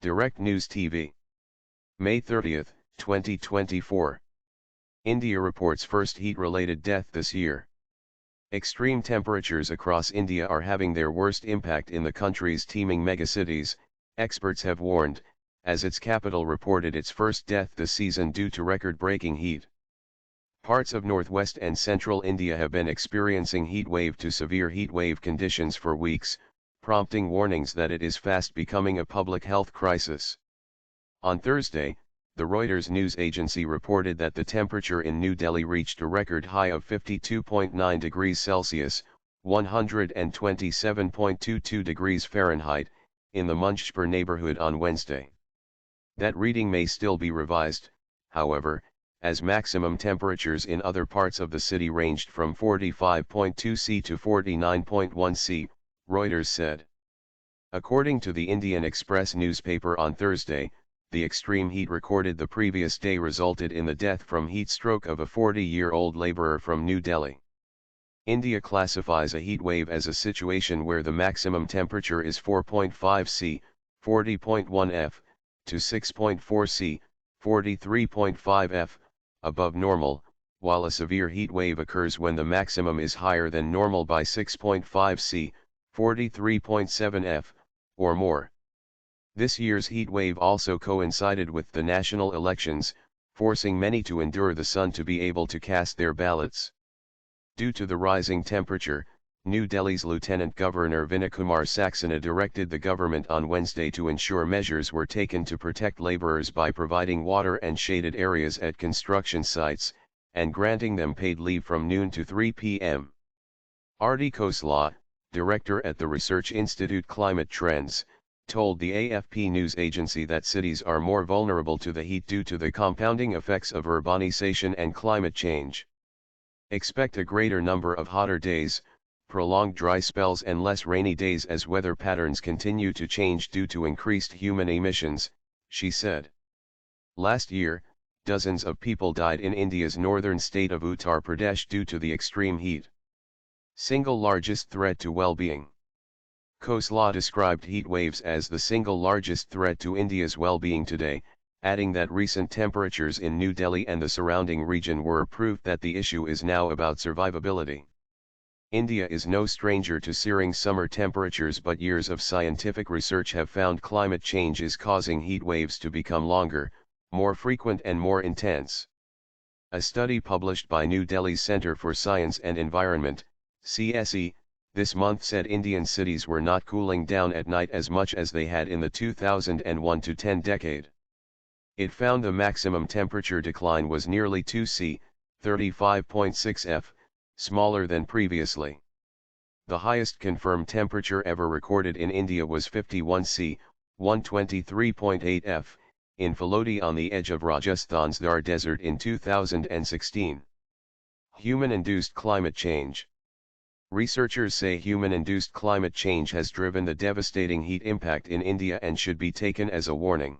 Direct News TV. May 30, 2024. India reports first heat-related death this year. Extreme temperatures across India are having their worst impact in the country's teeming megacities, experts have warned, as its capital reported its first death this season due to record-breaking heat. Parts of northwest and central India have been experiencing heatwave to severe heatwave conditions for weeks, prompting warnings that it is fast becoming a public health crisis. On Thursday, the Reuters news agency reported that the temperature in New Delhi reached a record high of 52.9 degrees Celsius, 127.22 degrees Fahrenheit, in the Munshpur neighborhood on Wednesday. That reading may still be revised, however, as maximum temperatures in other parts of the city ranged from 45.2 C to 49.1 C, Reuters said. According to the Indian Express newspaper on Thursday, the extreme heat recorded the previous day resulted in the death from heat stroke of a 40-year-old laborer from New Delhi. India classifies a heat wave as a situation where the maximum temperature is 4.5 C, 40.1 F, to 6.4 C, 43.5 F, above normal, while a severe heat wave occurs when the maximum is higher than normal by 6.5 C, 43.7 F, or more. This year's heat wave also coincided with the national elections, forcing many to endure the sun to be able to cast their ballots. Due to the rising temperature, New Delhi's Lieutenant Governor Vinaykumar Saxena directed the government on Wednesday to ensure measures were taken to protect laborers by providing water and shaded areas at construction sites, and granting them paid leave from noon to 3 p.m. Arti Khosla, director at the Research Institute Climate Trends, told the AFP news agency that cities are more vulnerable to the heat due to the compounding effects of urbanization and climate change. Expect a greater number of hotter days, prolonged dry spells and less rainy days as weather patterns continue to change due to increased human emissions, she said. Last year, dozens of people died in India's northern state of Uttar Pradesh due to the extreme heat. Single largest threat to well-being. Khosla described heat waves as the single largest threat to India's well-being today, adding that recent temperatures in New Delhi and the surrounding region were proof that the issue is now about survivability. India is no stranger to searing summer temperatures, but years of scientific research have found climate change is causing heat waves to become longer, more frequent and more intense. A study published by New Delhi's Centre for Science and Environment, CSE, this month said Indian cities were not cooling down at night as much as they had in the 2001-10 decade. It found the maximum temperature decline was nearly 2 C, 35.6 F, smaller than previously. The highest confirmed temperature ever recorded in India was 51 C, 123.8 F, in Phalodi on the edge of Rajasthan's Thar Desert in 2016. Human-induced climate change. Researchers say human-induced climate change has driven the devastating heat impact in India and should be taken as a warning.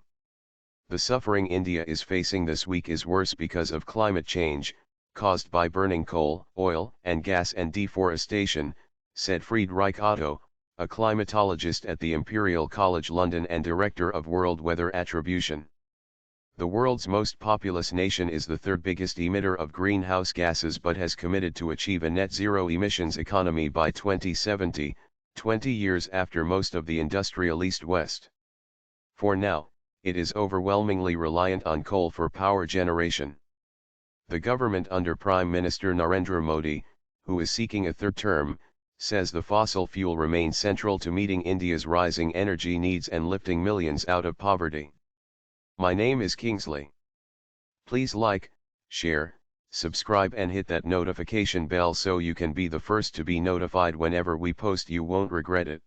The suffering India is facing this week is worse because of climate change, caused by burning coal, oil, and gas and deforestation, said Friederike Otto, a climatologist at the Imperial College London and director of World Weather Attribution. The world's most populous nation is the third biggest emitter of greenhouse gases but has committed to achieve a net zero emissions economy by 2070, 20 years after most of the industrial East West. For now, it is overwhelmingly reliant on coal for power generation. The government under Prime Minister Narendra Modi, who is seeking a third term, says the fossil fuel remains central to meeting India's rising energy needs and lifting millions out of poverty. My name is Kingsley. Please like, share, subscribe and hit that notification bell so you can be the first to be notified whenever we post. You won't regret it.